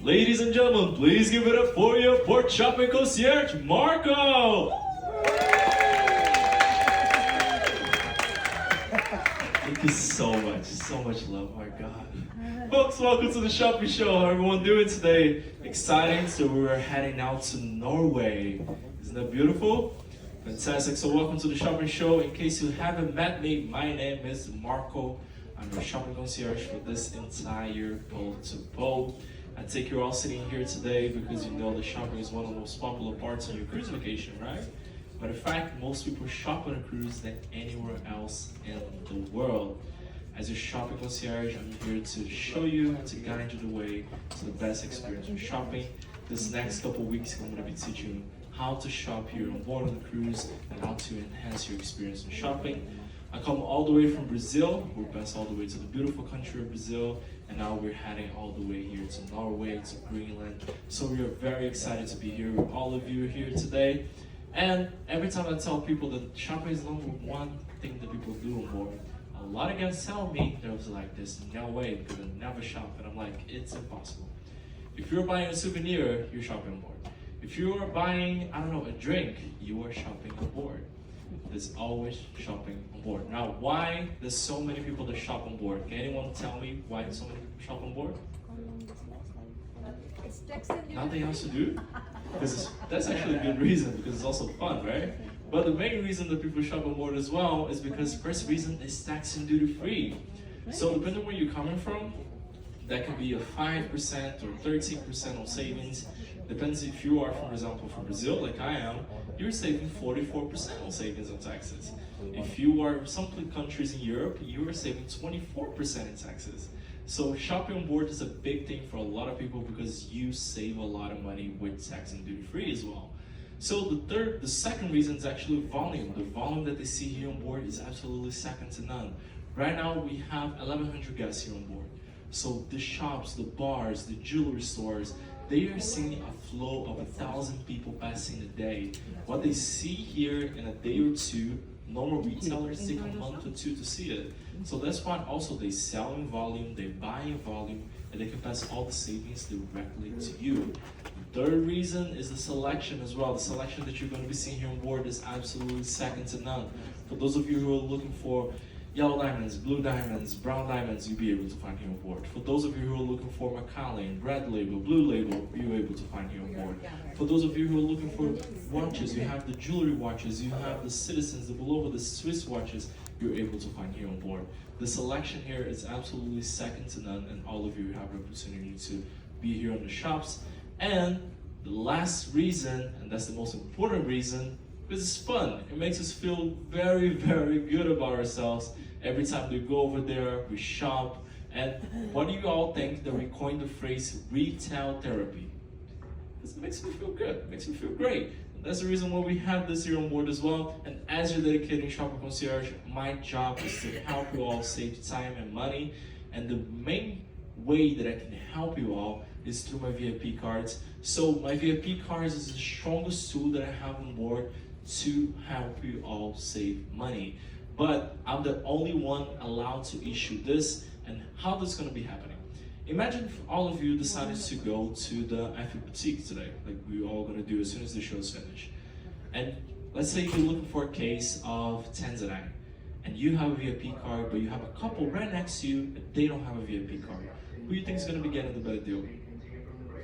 Ladies and gentlemen, please give it up for your port shopping concierge, Marco! Thank you so much love, my God. Folks, welcome to the shopping show. How everyone doing today? Exciting, so we're heading out to Norway. Isn't that beautiful? Fantastic, so welcome to the shopping show. In case you haven't met me, my name is Marco. I'm your shopping concierge for this entire boat to boat. I take you all sitting here today because you know the shopping is one of the most popular parts of your cruise vacation, right? But in fact, most people shop on a cruise than anywhere else in the world. As your shopping concierge, I'm here to show you and to guide you the way to the best experience with shopping. This next couple of weeks, I'm going to be teaching you how to shop here on board of the cruise and how to enhance your experience in shopping. I come all the way from Brazil. We're passed all the way to the beautiful country of Brazil, and now we're heading all the way here to Norway, to Greenland. So we are very excited to be here with all of you here today. And every time I tell people that shopping is the number one thing that people do on board, a lot of guys tell me, there was like, there's no way because I never shop, and I'm like, it's impossible. If you're buying a souvenir, you're shopping on board. If you are buying, I don't know, a drink, you are shopping on board. There's always shopping on board. Now, why there's so many people that shop on board? Can anyone tell me why so many people shop on board? Nothing else to do? Because that's actually a good reason, because it's also fun, right? But the main reason that people shop on board as well is because first reason is tax and duty free. So depending on where you're coming from, that can be a 5% or 13% on savings. Depends if you are, for example, from Brazil, like I am, you're saving 44% on savings on taxes. If you are some countries in Europe, you are saving 24% in taxes. So shopping on board is a big thing for a lot of people because you save a lot of money with tax and duty free as well. So the second reason is actually volume. The volume that they see here on board is absolutely second to none. Right now we have 1,100 guests here on board. So the shops, the bars, the jewelry stores, they are seeing a flow of 1,000 people passing a day. What they see here in a day or two, normal retailers take a month or two to see it. So that's why also they sell in volume, they buy in volume, and they can pass all the savings directly to you. The third reason is the selection as well. The selection that you're going to be seeing here on board is absolutely second to none. For those of you who are looking for yellow diamonds, blue diamonds, brown diamonds, you'll be able to find here on board. For those of you who are looking for Macallan, red label, blue label, you're able to find here on board. For those of you who are looking for watches, you have the jewelry watches, you have the Citizens, the Bulova, the Swiss watches, you're able to find here on board. The selection here is absolutely second to none, and all of you have the opportunity to be here on the shops. And the last reason, and that's the most important reason, because it's fun. It makes us feel very, very good about ourselves. Every time we go over there, we shop. And what do you all think that we coined the phrase retail therapy? This makes me feel good, it makes me feel great. And that's the reason why we have this here on board as well. And as your dedicated shopper concierge, my job is to help you all save time and money. And the main way that I can help you all is through my VIP cards. So my VIP cards is the strongest tool that I have on board to help you all save money. But I'm the only one allowed to issue this, and how this is going to be happening. Imagine if all of you decided to go to the Eiffel Boutique today, like we're all going to do as soon as the show is finished. And let's say you're looking for a case of Tanzanite, and you have a VIP card, but you have a couple right next to you, and they don't have a VIP card. Who do you think is going to be getting the better deal?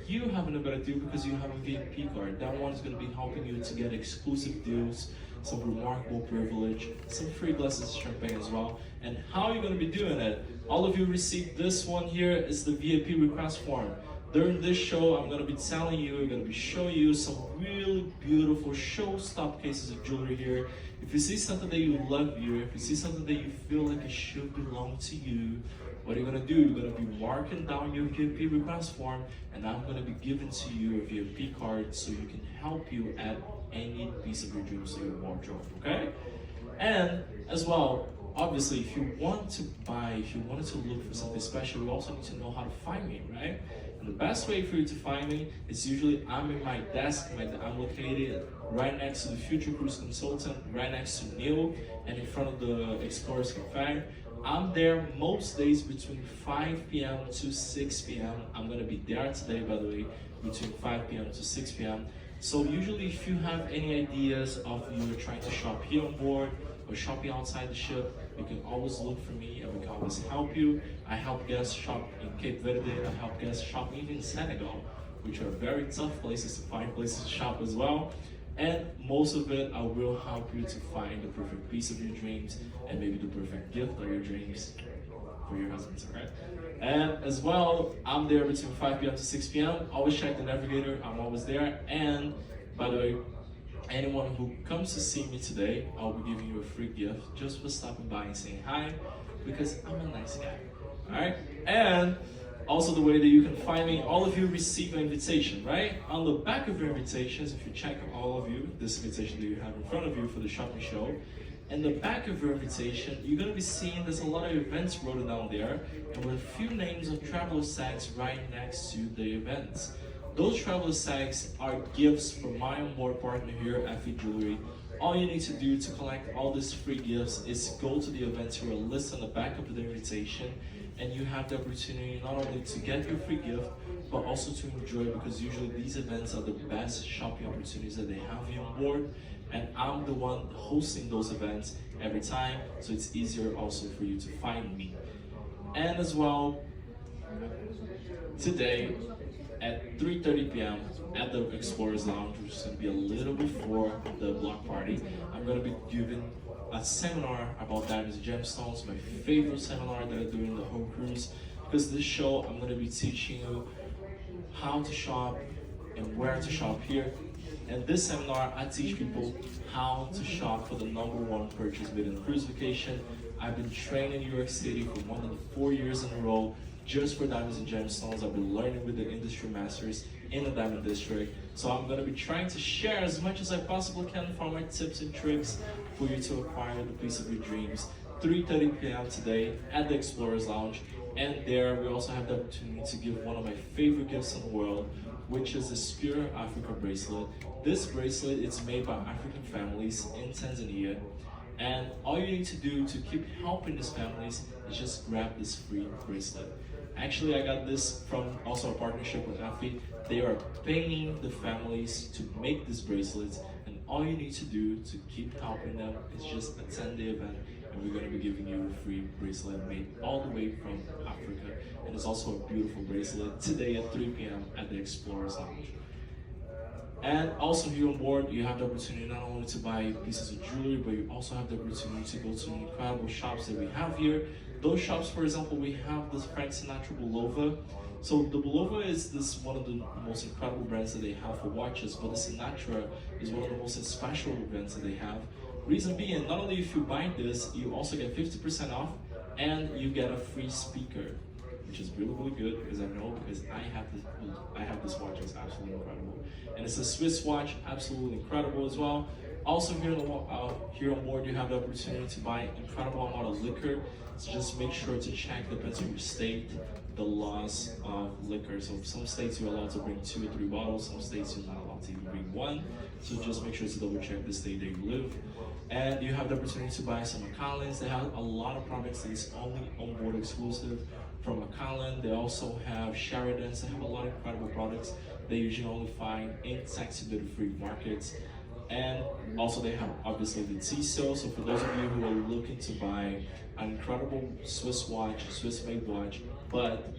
You having a better deal because you have a VIP card. That one is going to be helping you to get exclusive deals, some remarkable privilege, some free glasses of champagne as well. And how are you going to be doing it? All of you received this one here is the VIP request form. During this show, I'm going to be telling you, I'm going to be showing you some really beautiful show-stop cases of jewelry here. If you see something that you love here, if you see something that you feel like it should belong to you, what you're going to do, you're going to be marking down your VIP request form, and I'm going to be giving to you a VIP card so you can help you add any piece of your dreams to your wardrobe, okay? And as well, obviously, if you want to buy, if you wanted to look for something special, you also need to know how to find me, right? And the best way for you to find me is usually I'm in my desk, I'm located right next to the Future Cruise Consultant, right next to Neil, and in front of the Explorers Cafe. I'm there most days between 5 p.m. to 6 p.m. I'm gonna be there today, by the way, between 5 p.m. to 6 p.m. So usually if you have any ideas of you trying to shop here on board or shopping outside the ship, you can always look for me and we can always help you. I help guests shop in Cape Verde, I help guests shop even in Senegal, which are very tough places to find places to shop as well. And most of it, I will help you to find the perfect piece of your dreams and maybe the perfect gift of your dreams for your husbands, alright? And as well, I'm there between 5 p.m. to 6 p.m. Always check the navigator, I'm always there. And by the way, anyone who comes to see me today, I'll be giving you a free gift just for stopping by and saying hi, because I'm a nice guy, alright? And also the way that you can find me, all of you receive an invitation, right? On the back of your invitations, if you check all of you, this invitation that you have in front of you for the shopping show, in the back of your invitation, you're gonna be seeing there's a lot of events written down there, and with a few names of traveler tags right next to the events. Those traveler tags are gifts from my onboard partner here at FE Jewelry. All you need to do to collect all these free gifts is go to the events who are listed on the back of the invitation, and you have the opportunity not only to get your free gift, but also to enjoy, because usually these events are the best shopping opportunities that they have here on board, and I'm the one hosting those events every time, so it's easier also for you to find me. And as well, today at 3:30 p.m. at the Explorers Lounge, which is going to be a little before the block party, I'm going to be giving a seminar about diamonds and gemstones, my favorite seminar that I do in the whole cruise, because this show I'm going to be teaching you how to shop and where to shop here. And this seminar, I teach people how to shop for the #1 purchase within a cruise vacation. I've been training in New York City for more than 4 years in a row just for diamonds and gemstones. I've been learning with the industry masters in the Diamond District. So I'm going to be trying to share as much as I possibly can from my tips and tricks for you to acquire the piece of your dreams. 3:30 p.m. today at the Explorers Lounge. And there we also have the opportunity to give one of my favorite gifts in the world, which is the Spirit of Africa bracelet. This bracelet is made by African families in Tanzania. And all you need to do to keep helping these families is just grab this free bracelet. Actually, I got this from also a partnership with AFI. They are paying the families to make these bracelets, and all you need to do to keep helping them is just attend the event, and we're going to be giving you a free bracelet made all the way from Africa. And it's also a beautiful bracelet today at 3 p.m. at the Explorers Lounge. And also here on board, you have the opportunity not only to buy pieces of jewelry, but you also have the opportunity to go to the incredible shops that we have here. Those shops, for example, we have this Frank Sinatra Bulova. So the Bulova is one of the most incredible brands that they have for watches, but the Sinatra is one of the most special brands that they have. Reason being, not only if you buy this, you also get 50% off, and you get a free speaker, which is really, really good, because I know, because I have this watch. It's absolutely incredible, and it's a Swiss watch, absolutely incredible as well. Also here on board, you have the opportunity to buy incredible amount of liquor. So just make sure to check, depends on your state, the laws of liquor. So some states you're allowed to bring 2 or 3 bottles, some states you're not allowed to even bring 1. So just make sure to double check the state that you live. And you have the opportunity to buy some Macallans. They have a lot of products that is only on board exclusive from Macallan. They also have Sheridans. They have a lot of incredible products they usually only find in tax duty-free markets. And also they have obviously the Tissot. So for those of you who are looking to buy an incredible Swiss watch, Swiss made watch, but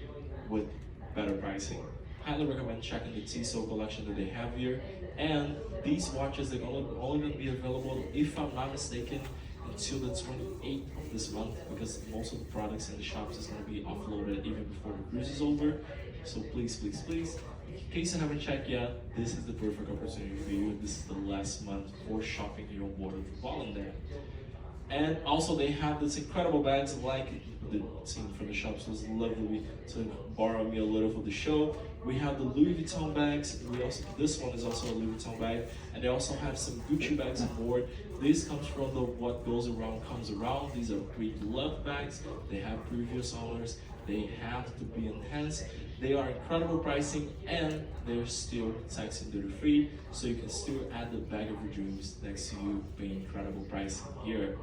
with better pricing, highly recommend checking the Tissot collection that they have here. And these watches, they're only going to be available, if I'm not mistaken, until the 28th of this month, because most of the products in the shops is going to be offloaded even before the cruise is over. So please, please, please, in case you haven't checked yet, this is the perfect opportunity for you. This is the last month for shopping here on board of Volendam. And also they have this incredible bags, like the team from the shops was lovely to borrow me a little for the show. We have the Louis Vuitton bags. This one is also a Louis Vuitton bag, and they also have some Gucci bags on board. This comes from the what goes around comes around. These are pre-loved bags. They have previous owners. They have to be enhanced. They are incredible pricing, and they're still tax and duty free, so you can still add the bag of your dreams next to you, paying incredible pricing here.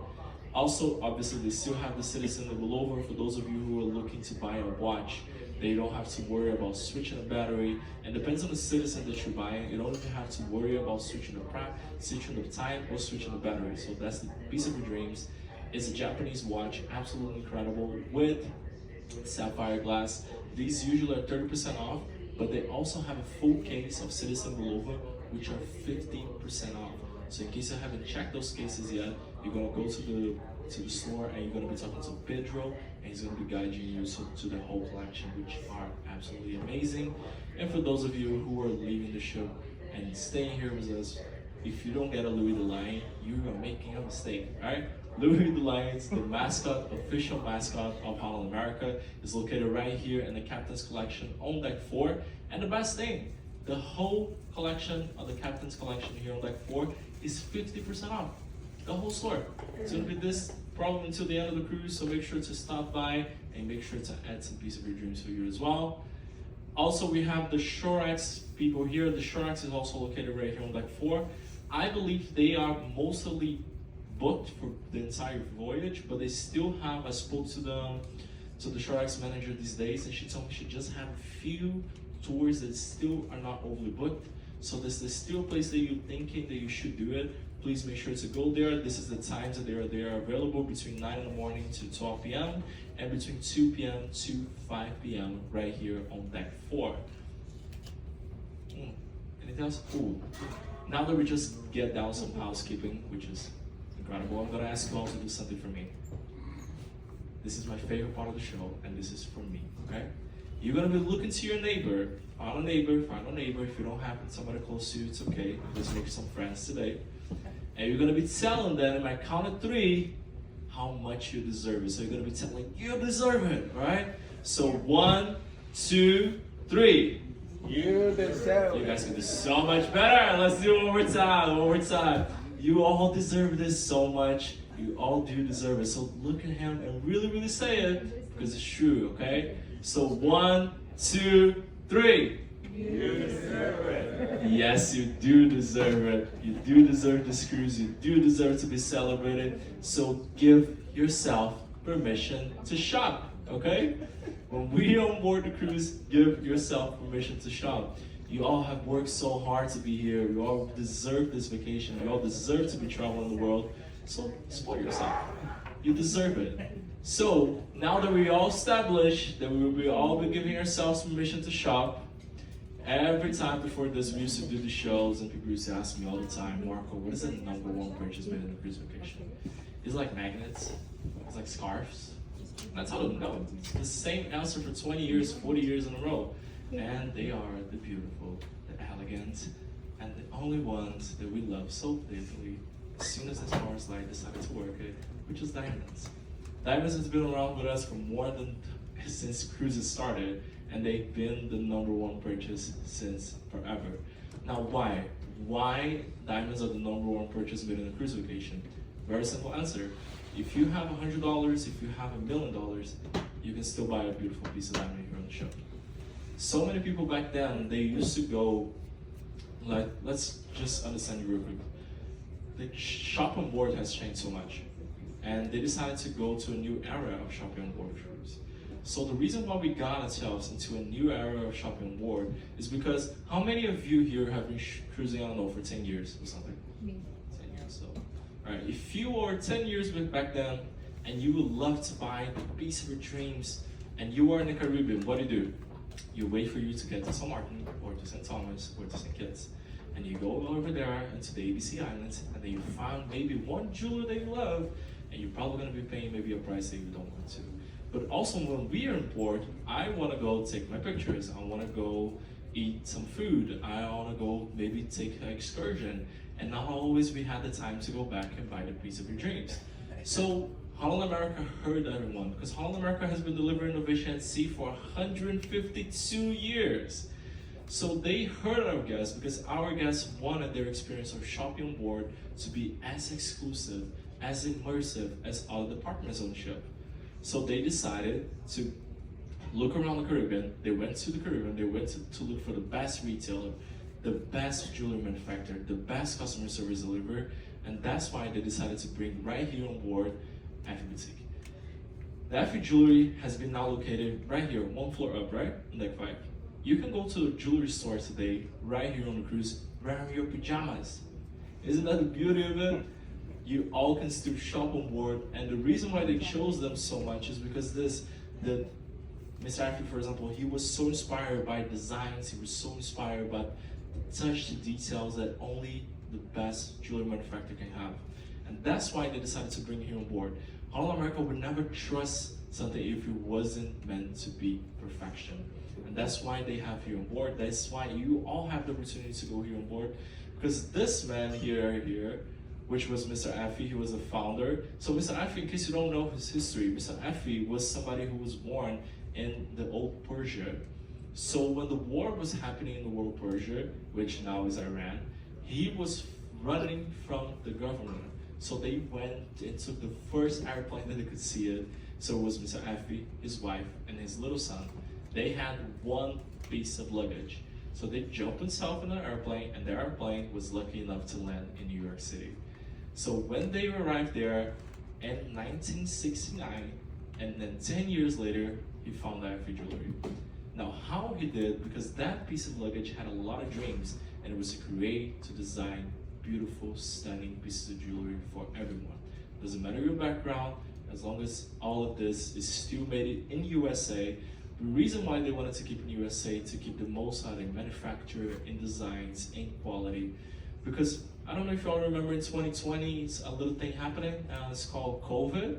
Also, obviously, they still have the Citizen rollover for those of you who are looking to buy a watch. They don't have to worry about switching a battery. And depends on the Citizen that you're buying. You don't even have to worry about switching the crack, switching the time, or switching the battery. So that's the piece of your dreams. It's a Japanese watch, absolutely incredible, with sapphire glass. These usually are 30% off, but they also have a full case of Citizen rollover, which are 15% off. So in case you haven't checked those cases yet, you're gonna go to the store and you're gonna be talking to Pedro, and he's gonna be guiding you to the whole collection, which are absolutely amazing. And for those of you who are leaving the show and staying here with us, if you don't get a Louis the Lion, you are making a mistake, right? Louis the Lions, the mascot, official mascot of Holland America, is located right here in the Captain's Collection on deck 4. And the best thing, the whole collection of the Captain's Collection here on deck 4 is 50% off. The whole store. It's gonna be this probably until the end of the cruise, so make sure to stop by and make sure to add some piece of your dreams for you as well. Also, we have the Shorex people here. The Shorex is also located right here on deck 4. I believe they are mostly booked for the entire voyage, but they still have, I spoke to the Shorex manager these days, and she told me she just have a few tours that still are not overly booked. So this is still a place that you're thinking that you should do it. Please make sure to go there. This is the times that they are available, between 9 in the morning to 12 p.m. and between 2 p.m. to 5 p.m. right here on deck 4. Anything else? Cool. Now that we just get down some housekeeping, which is incredible, I'm gonna ask you all to do something for me. This is my favorite part of the show, and this is for me, okay? You're gonna be looking to your neighbor, find a neighbor. If you don't have somebody close to you, it's okay. Just make some friends today. And you're gonna be telling them, in my count of 3, how much you deserve it. So you're gonna be telling, you deserve it, right? So 1, 2, 3. You deserve it. You guys can do so much better. Let's do it one more time. You all deserve this so much. You all do deserve it. So look at him and really, really say it, because it's true, okay? So 1, 2, 3. You deserve it. Yes, you do deserve it. You do deserve this cruise. You do deserve to be celebrated. So give yourself permission to shop, okay? When we on board the cruise, give yourself permission to shop. You all have worked so hard to be here. You all deserve this vacation. You all deserve to be traveling the world. So spoil yourself. You deserve it. So now that we all established that we will all be giving ourselves permission to shop, every time before this, we used to do the shows, and people used to ask me all the time, Marco, what is the #1 purchase made in a cruise vacation? It's like magnets. It's like scarves. That's how to know. It's the same answer for 20 years, 40 years in a row. And they are the beautiful, the elegant, and the only ones that we love so deeply as soon as the stars light decided to work it, which is diamonds. Diamonds has been around with us for more than since cruises started, and they've been the #1 purchase since forever. Now why? Why diamonds are the #1 purchase made in a cruise vacation? Very simple answer. If you have $100, if you have $1 million, you can still buy a beautiful piece of diamond here on the show. So many people back then, they used to go, like, let's just understand you real quick. The shop on board has changed so much, and they decided to go to a new era of shopping on board cruise. So the reason why we got ourselves into a new era of shopping on board is because how many of you here have been cruising, I don't know, for 10 years or something? Me. 10 years, so. All right, if you were 10 years back then, and you would love to buy the piece of your dreams, and you are in the Caribbean, what do? You wait for you to get to St. Martin, or to St. Thomas, or to St. Kitts, and you go over there into the ABC Islands, and then you find maybe one jeweler that you love, and you're probably gonna be paying maybe a price that you don't want to. But also when we are in port, I wanna go take my pictures, I wanna go eat some food, I wanna go maybe take an excursion, and not always we had the time to go back and buy the piece of your dreams. So Holland America heard everyone, because Holland America has been delivering innovation at sea for 152 years. So they heard our guests, because our guests wanted their experience of shopping on board to be as exclusive, as immersive as other departments on the ship. So they decided to look around the Caribbean. They went to the Caribbean, they went to look for the best retailer, the best jewelry manufacturer, the best customer service deliverer, and that's why they decided to bring right here on board Effie Boutique. The Effie Jewelry has been now located right here, one floor up, right? On deck 5. You can go to a jewelry store today, right here on the cruise, wearing your pajamas. Isn't that the beauty of it? You all can still shop on board, and the reason why they chose them so much is because Mr. Effie, for example, he was so inspired by designs, he was so inspired by the touch to details that only the best jewelry manufacturer can have. And that's why they decided to bring him on board. Holland America would never trust something if it wasn't meant to be perfection. And that's why they have you on board. That's why you all have the opportunity to go here on board. Because this man here, which was Mr. Effie, he was a founder. So Mr. Effie, in case you don't know his history, Mr. Effie was somebody who was born in the old Persia. So when the war was happening in the world Persia, which now is Iran, he was running from the government. So they went and took the first airplane that they could see it. So it was Mr. Effie, his wife, and his little son. They had one piece of luggage. So they jumped themselves in an airplane, and the airplane was lucky enough to land in New York City. So when they arrived there in 1969, and then 10 years later, he found Effie Jewelry. Now how he did, because that piece of luggage had a lot of dreams, and it was to create, to design beautiful, stunning pieces of jewelry for everyone. Doesn't matter your background, as long as all of this is still made in USA. The reason why they wanted to keep in USA, to keep the most out in manufacture, in designs, in quality. Because I don't know if y'all remember in 2020, it's a little thing happening, it's called COVID.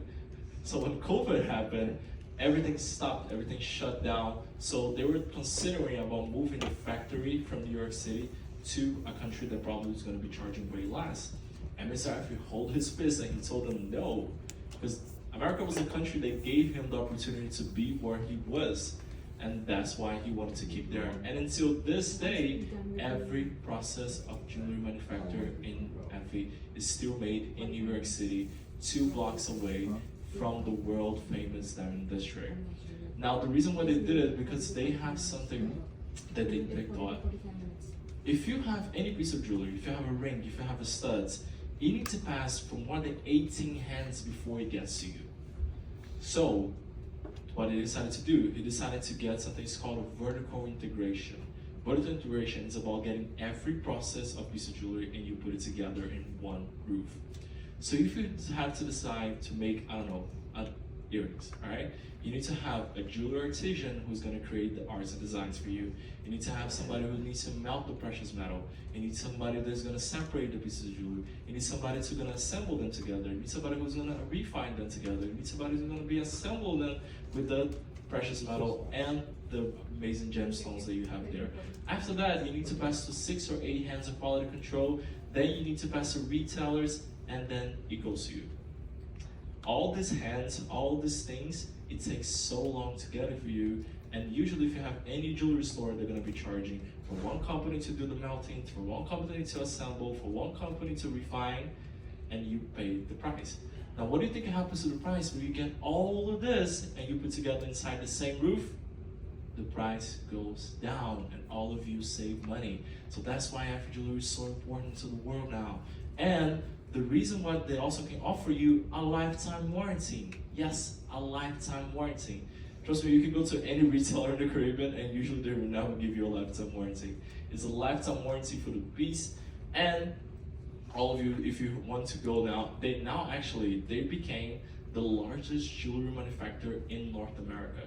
So when COVID happened, everything stopped, everything shut down. So they were considering about moving the factory from New York City to a country that probably was going to be charging way less. And Mr. Effie held his fist and he told them no, because America was the country that gave him the opportunity to be where he was, and that's why he wanted to keep there. And until this day, every process of jewelry manufacture in Effie is still made in New York City, 2 blocks away from the world famous Diamond District. Now the reason why they did it, because they have something that they thought. If you have any piece of jewelry, if you have a ring, if you have a studs, you need to pass for more than 18 hands before it gets to you. So, what he decided to do, he decided to get something called a vertical integration. Vertical integration is about getting every process of piece of jewelry and you put it together in one groove. So if you have to decide to make, I don't know, earrings, all right? You need to have a jeweler artisan who's gonna create the arts and designs for you. You need to have somebody who needs to melt the precious metal. You need somebody that's gonna separate the pieces of jewelry. You need somebody who's gonna assemble them together. You need somebody who's gonna refine them together. You need somebody who's gonna be assemble them with the precious metal and the amazing gemstones that you have there. After that, you need to pass to 6 or 8 hands of quality control. Then you need to pass to retailers, and then it goes to you. All these hands, all these things, it takes so long to get it for you. And usually if you have any jewelry store, they're gonna be charging for one company to do the melting, for one company to assemble, for one company to refine, and you pay the price. Now what do you think happens to the price when you get all of this and you put together inside the same roof? The price goes down and all of you save money. So that's why Effie Jewelry is so important to the world now. And the reason why they also can offer you a lifetime warranty. Yes, a lifetime warranty. Trust me, you can go to any retailer in the Caribbean and usually they will never give you a lifetime warranty. It's a lifetime warranty for the piece. And all of you, if you want to go now, they became the largest jewelry manufacturer in North America.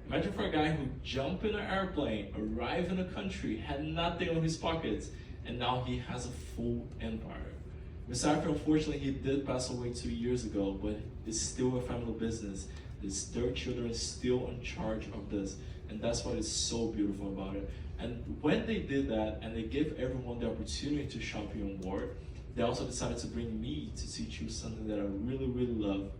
Imagine for a guy who jumped in an airplane, arrived in a country, had nothing on his pockets, and now he has a full empire. Mr. Effie, unfortunately, he did pass away 2 years ago, but it's still a family business. His 3 children are still in charge of this, and that's what is so beautiful about it. And when they did that, and they gave everyone the opportunity to shop here on board, they also decided to bring me to teach you something that I really, really love.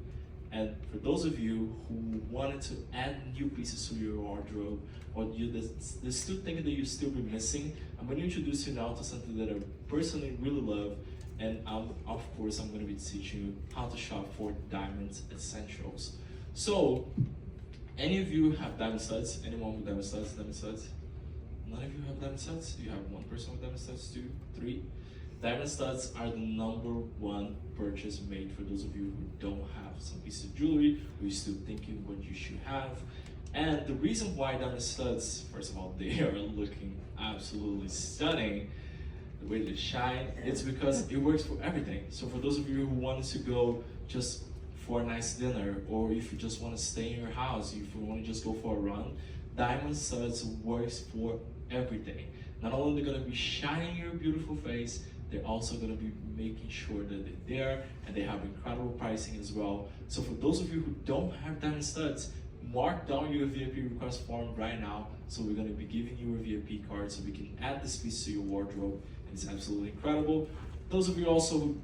And for those of you who wanted to add new pieces to your wardrobe, or there's still things that you still be missing, I'm going to introduce you now to something that I personally really love. And of course, I'm going to be teaching you how to shop for diamond essentials. So, any of you have diamond studs? Anyone with diamond studs? None of you have diamond studs? You have one person with diamond studs, 2, 3. Diamond studs are the #1 purchase made for those of you who don't have some piece of jewelry, or you're still thinking what you should have. And the reason why diamond studs, first of all, they are looking absolutely stunning, the way they shine, it's because it works for everything. So for those of you who wanted to go just for a nice dinner, or if you just want to stay in your house, if you want to just go for a run, diamond studs works for everything. Not only they're going to be shining your beautiful face, they're also going to be making sure that they're there, and they have incredible pricing as well. So for those of you who don't have diamond studs, mark down your VIP request form right now. So we're going to be giving you a VIP card so we can add this piece to your wardrobe. It's absolutely incredible. Those of you also,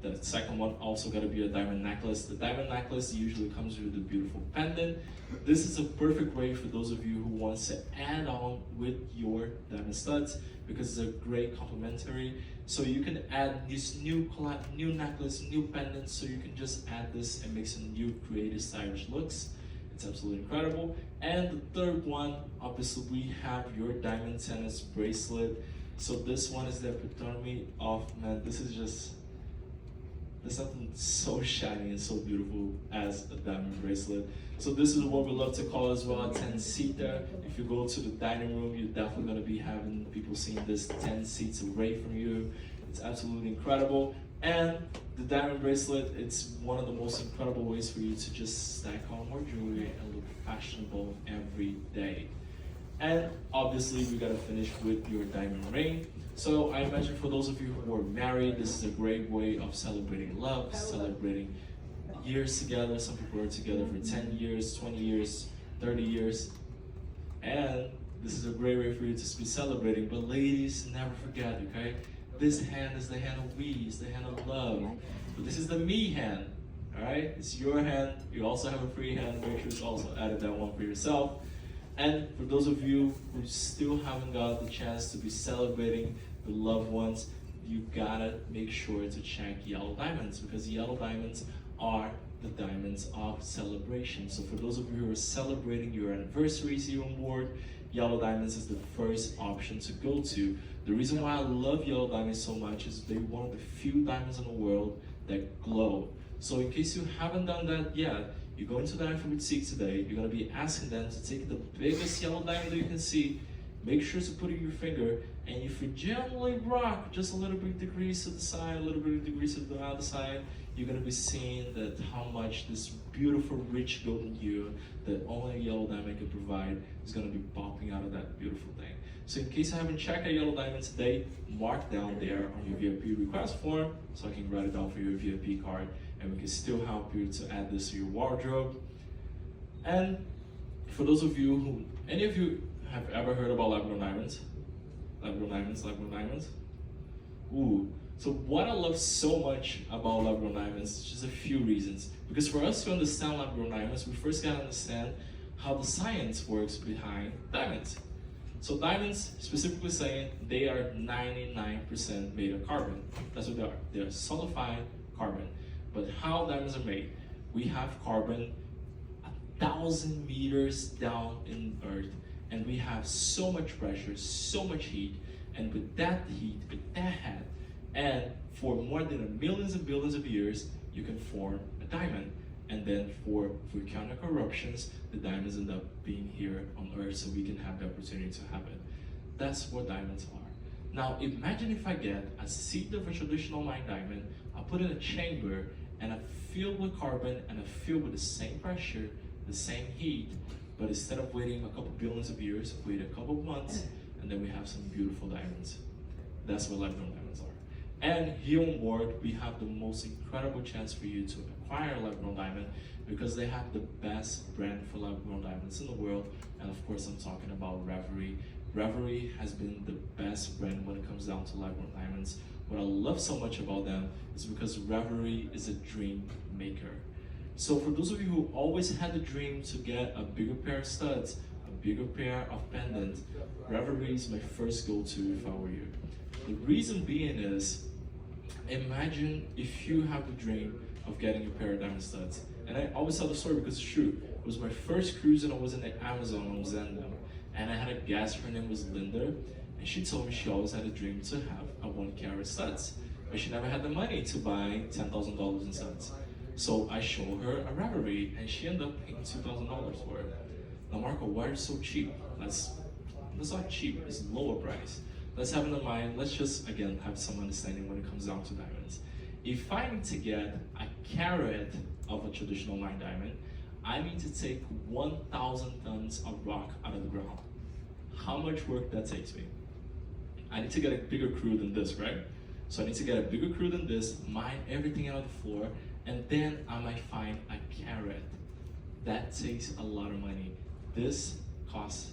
the second one also got to be a diamond necklace. The diamond necklace usually comes with a beautiful pendant. This is a perfect way for those of you who want to add on with your diamond studs, because it's a great complementary. So you can add this new necklace, new pendant, so you can just add this and make some new creative stylish looks. It's absolutely incredible. And the third one, obviously we have your diamond tennis bracelet. So this one is the epitome of, man, this is just, there's something so shiny and so beautiful as a diamond bracelet. So this is what we love to call as well a 10-seater. If you go to the dining room, you're definitely gonna be having people seeing this 10 seats away from you. It's absolutely incredible. And the diamond bracelet, it's one of the most incredible ways for you to just stack on more jewelry and look fashionable every day. And obviously we gotta finish with your diamond ring. So I imagine for those of you who are married, this is a great way of celebrating love, celebrating years together. Some people are together for 10 years, 20 years, 30 years. And this is a great way for you to be celebrating. But ladies, never forget, okay? This hand is the hand of we, it's the hand of love. But this is the me hand, all right? It's your hand. You also have a free hand. Make sure to also add that one for yourself. And for those of you who still haven't got the chance to be celebrating the loved ones, you gotta make sure to check yellow diamonds, because yellow diamonds are the diamonds of celebration. So for those of you who are celebrating your anniversaries here on board, yellow diamonds is the first option to go to. The reason why I love yellow diamonds so much is they're one of the few diamonds in the world that glow. So in case you haven't done that yet, you go into Diamond Boutique today, you're gonna be asking them to take the biggest yellow diamond that you can see, make sure to put it in your finger, and if you gently rock just a little bit degrees to the side, a little bit degrees to the other side, you're gonna be seeing that how much this beautiful, rich golden hue that only a yellow diamond can provide is gonna be popping out of that beautiful thing. So in case I haven't checked a yellow diamond today, mark down there on your VIP request form so I can write it down for your VIP card, and we can still help you to add this to your wardrobe. And for those of you who, any of you have ever heard about lab-grown diamonds? Lab-grown diamonds, lab-grown diamonds? Ooh, so what I love so much about lab-grown diamonds is just a few reasons. Because for us to understand lab-grown diamonds, we first gotta understand how the science works behind diamonds. So diamonds, specifically saying, they are 99% made of carbon. That's what they are. They are solidified carbon. But how diamonds are made? We have carbon 1,000 meters down in Earth, and we have so much pressure, so much heat, and with that heat, with that heat, and for more than millions and billions of years, you can form a diamond. And then for volcanic eruptions, the diamonds end up being here on Earth so we can have the opportunity to have it. That's what diamonds are. Now imagine if I get a seed of a traditional mine diamond, I put it in a chamber, and I fill with carbon, and I fill with the same pressure, the same heat, but instead of waiting a couple billions of years, wait a couple of months, and then we have some beautiful diamonds. That's what lab-grown diamonds are. And here on board, we have the most incredible chance for you to acquire a lab-grown diamond, because they have the best brand for lab-grown diamonds in the world. And of course, I'm talking about Reverie. Reverie has been the best brand when it comes down to lab-grown diamonds. What I love so much about them is because Reverie is a dream maker. So for those of you who always had the dream to get a bigger pair of studs, a bigger pair of pendants, Reverie is my first go-to if I were you. The reason being is, imagine if you have the dream of getting a pair of diamond studs. And I always tell the story because it's true. It was my first cruise, and I was in the Amazon on Zendam. And I had a guest, her name was Linda. And she told me she always had a dream to have a 1 carat studs, but she never had the money to buy $10,000 in studs. So I showed her a Ravelry, and she ended up paying $2,000 for it. Now, Marco, why are you so cheap? That's not cheap, it's lower price. Let's have in mind, let's just, again, have some understanding when it comes down to diamonds. If I need to get a carat of a traditional mine diamond, I need to take 1,000 tons of rock out of the ground. How much work that takes me? I need to get a bigger crew than this, right? So I need to get a bigger crew than this, mine everything out of the floor, and then I might find a carat. That takes a lot of money. This costs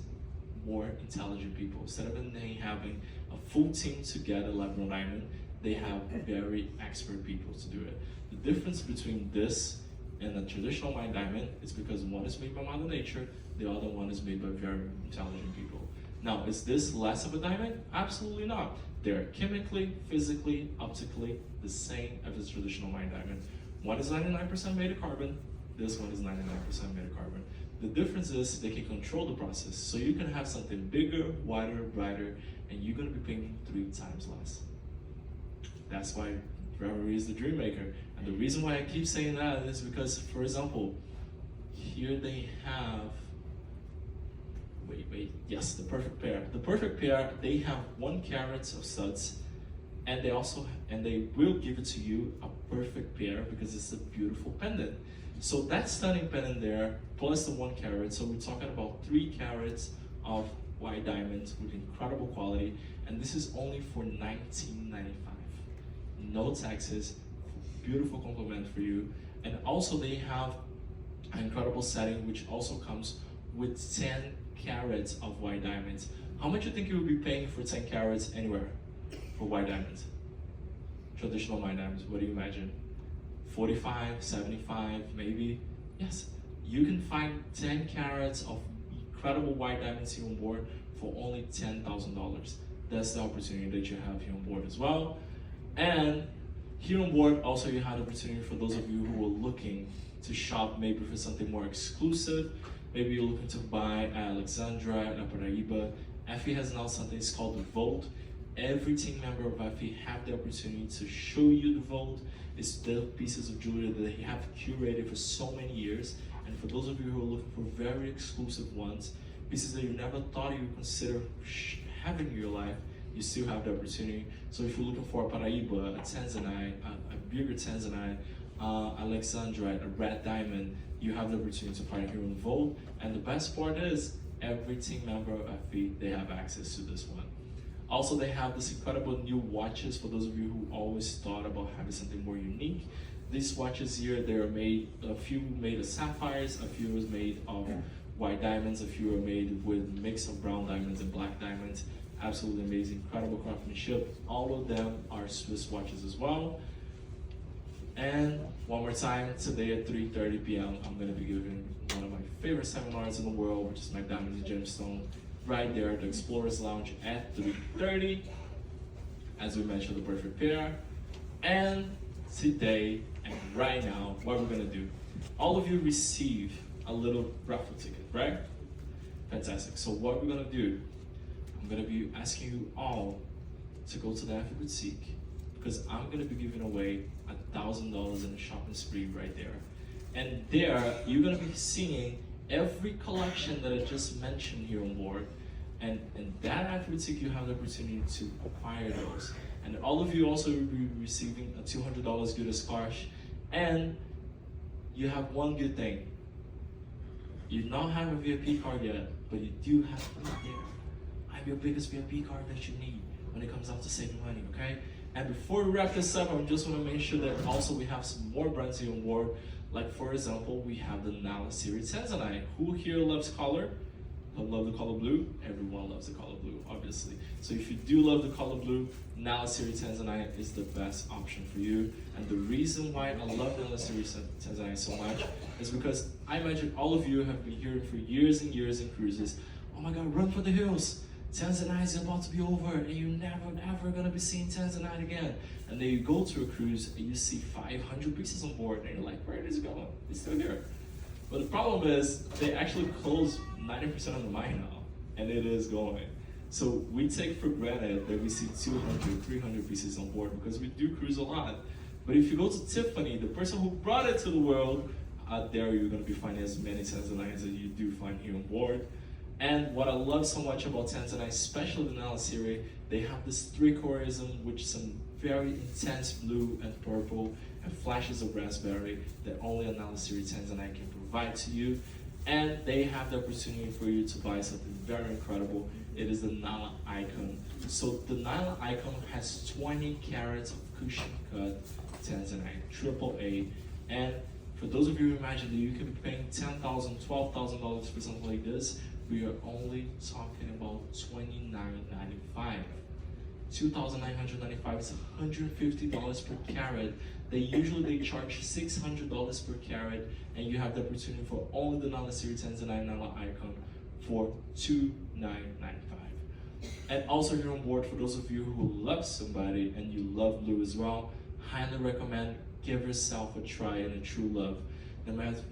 more intelligent people. Instead of them having a full team to get a lab-grown diamond, they have very expert people to do it. The difference between this and a traditional mine diamond is because one is made by Mother Nature, the other one is made by very intelligent people. Now, is this less of a diamond? Absolutely not. They're chemically, physically, optically the same as a traditional mine diamond. One is 99% made of carbon, this one is 99% made of carbon. The difference is they can control the process. So you can have something bigger, wider, brighter, and you're gonna be paying 3 times less. That's why Ravelry is the dream maker. And the reason why I keep saying that is because, for example, here they have, yes, the perfect pair. The perfect pair, they have 1 carat of studs, and they will give it to you a perfect pair because it's a beautiful pendant. So that stunning pendant there, plus the 1 carat, so we're talking about 3 carats of white diamonds with incredible quality, and this is only for $19.95. No taxes, beautiful compliment for you. And also they have an incredible setting which also comes with 10 carats of white diamonds. How much do you think you would be paying for 10 carats anywhere for white diamonds? Traditional white diamonds, what do you imagine? 45, 75, maybe? Yes, you can find 10 carats of incredible white diamonds here on board for only $10,000. That's the opportunity that you have here on board as well. And here on board, also you have the opportunity for those of you who are looking to shop maybe for something more exclusive. Maybe you're looking to buy at Alexandra, at Paraíba. FE has now something it's called the Vault. Every team member of FE have the opportunity to show you the Vault. It's the pieces of jewelry that they have curated for so many years. And for those of you who are looking for very exclusive ones, pieces that you never thought you would consider having in your life, you still have the opportunity. So if you're looking for a Paraíba, a Tanzanite, a bigger Tanzanite, Alexandra, a red diamond, you have the opportunity to find here in the Vault. And the best part is, every team member of FE, they have access to this one. Also, they have this incredible new watches for those of you who always thought about having something more unique. These watches here, they are made, a few made of sapphires, a few is made of white diamonds, a few are made with a mix of brown diamonds and black diamonds. Absolutely amazing, incredible craftsmanship. All of them are Swiss watches as well. And one more time, today at 3:30 p.m., I'm gonna be giving one of my favorite seminars in the world, which is my Diamonds and Gemstone, right there at the Explorers Lounge at 3:30. As we mentioned, the perfect pair. And today, and right now, what we're gonna do, all of you receive a little raffle ticket, right? Fantastic. So what we're gonna do, I'm gonna be asking you all to go to the FE Boutique, because I'm gonna be giving away $1,000 in a shopping spree right there. And there, you're gonna be seeing every collection that I just mentioned here on board. And in that FE Boutique, you have the opportunity to acquire those. And all of you also will be receiving a $200 good as cash. And you have one good thing. You don't have a VIP card yet, but you do have it there. I'm your biggest VIP card that you need when it comes down to saving money, okay? And before we wrap this up, I just want to make sure that also we have some more brands here on board. Like, for example, we have the Nala series Tanzanite. Who here loves color? Love the color blue? Everyone loves the color blue, obviously. So if you do love the color blue, Nala series Tanzanite is the best option for you. And the reason why I love the Nala series Tanzanite so much is because I imagine all of you have been hearing for years and years in cruises, oh my God, run for the hills. Tanzanite is about to be over and you're never ever gonna be seeing Tanzanite again. And then you go to a cruise and you see 500 pieces on board and you're like, where is it going? It's still here. But the problem is they actually close 90% of the mine now, and it is going. So we take for granted that we see 200, 300 pieces on board because we do cruise a lot. But if you go to Tiffany, the person who brought it to the world, out there you're going to be finding as many Tanzanites as you do find here on board. And what I love so much about Tanzanite, especially the Nala series, they have this three-colorism, which is some very intense blue and purple and flashes of raspberry that only a Nala series Tanzanite can provide to you. And they have the opportunity for you to buy something very incredible. It is the Nala Icon. So the Nala Icon has 20 carats of cushion cut Tanzanite, AAA. And for those of you who imagine that you could be paying $10,000, $12,000 for something like this, we are only talking about $29.95. $2,995 is $150 per carat. They charge $600 per carat, and you have the opportunity for only the Nala series Tanzanite Nala Icon for $2,995. And also here on board, for those of you who love somebody and you love blue as well, highly recommend give yourself a try in a True Love. It has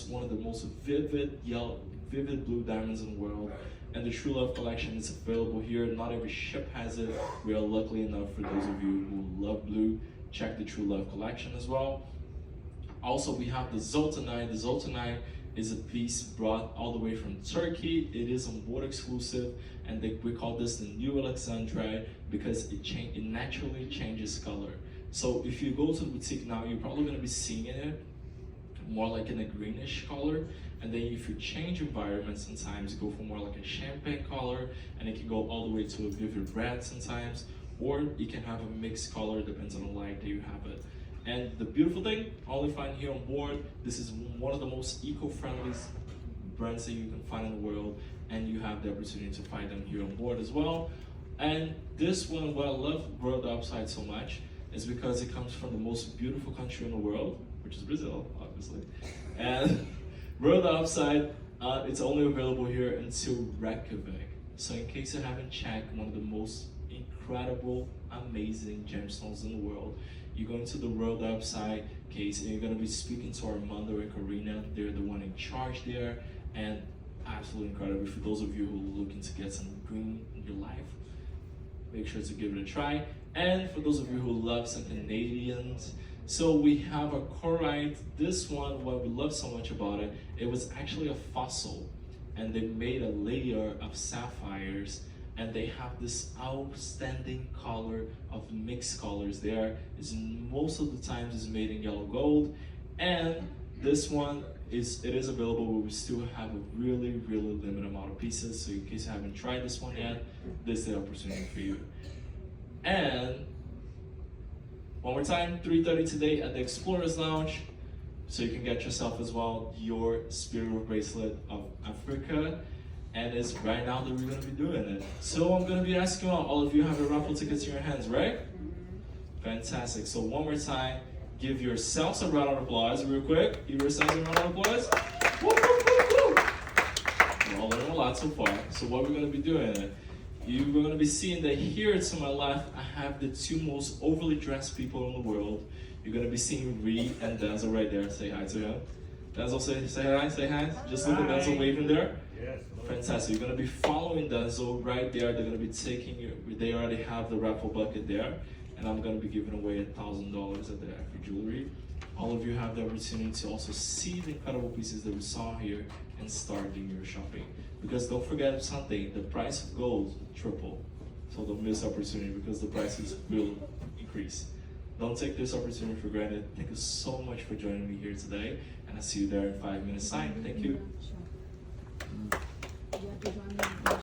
one of the most vivid blue diamonds in the world. And the True Love collection is available here. Not every ship has it. We are lucky enough for those of you who love blue. Check the True Love collection as well. Also, we have the Zoltanite. The Zoltanite is a piece brought all the way from Turkey. It is on board exclusive, and we call this the New Alexandrite because it naturally changes color. So if you go to the boutique now, you're probably going to be seeing it more like in a greenish color. And then if you change environment, sometimes you go for more like a champagne color, and it can go all the way to a vivid red sometimes, or you can have a mixed color, depends on the light that you have it. And the beautiful thing, only find here on board, this is one of the most eco-friendly brands that you can find in the world, and you have the opportunity to find them here on board as well. And this one, what I love World Upside so much, is because it comes from the most beautiful country in the world, which is Brazil, obviously. And World Upside, it's only available here until Reykjavik. So in case you haven't checked, one of the most incredible, amazing gemstones in the world, you're going to the World Upside case, and you're going to be speaking to Armando and Karina. They're the one in charge there, and absolutely incredible. For those of you who are looking to get some green in your life, make sure to give it a try. And for those of you who love some Canadians, so we have a Corite. This one, what we love so much about it, it was actually a fossil, and they made a layer of sapphires, and they have this outstanding color of mixed colors there. Most of the times is made in yellow gold, and this one is available, but we still have a really limited amount of pieces. So in case you haven't tried this one yet, this is the opportunity for you. And one more time, 3:30 today at the Explorers Lounge, so you can get yourself as well your Spirit Bracelet of Africa. And it's right now that we're going to be doing it. So I'm going to be asking all of you have your raffle tickets in your hands, right? Fantastic. So one more time, give yourselves a round of applause real quick. Give yourselves a round of applause. Woo, woo, woo, woo. We're all learning a lot so far. So what we're going to be doing, you're going to be seeing that here to my left, I have the two most overly dressed people in the world. You're going to be seeing Reed and Denzel right there. Say hi to him. Denzel, say hi, say hi. Just look at Denzel waving there. Yes. Fantastic. You're going to be following Denzel right there. They're going to be taking you, they already have the raffle bucket there. And I'm going to be giving away $1,000 of the Afro jewelry. All of you have the opportunity to also see the incredible pieces that we saw here and start doing your shopping. Because don't forget something, the price of gold triple. So don't miss opportunity because the prices will increase. Don't take this opportunity for granted. Thank you so much for joining me here today. And I'll see you there in 5 minutes time. Thank you.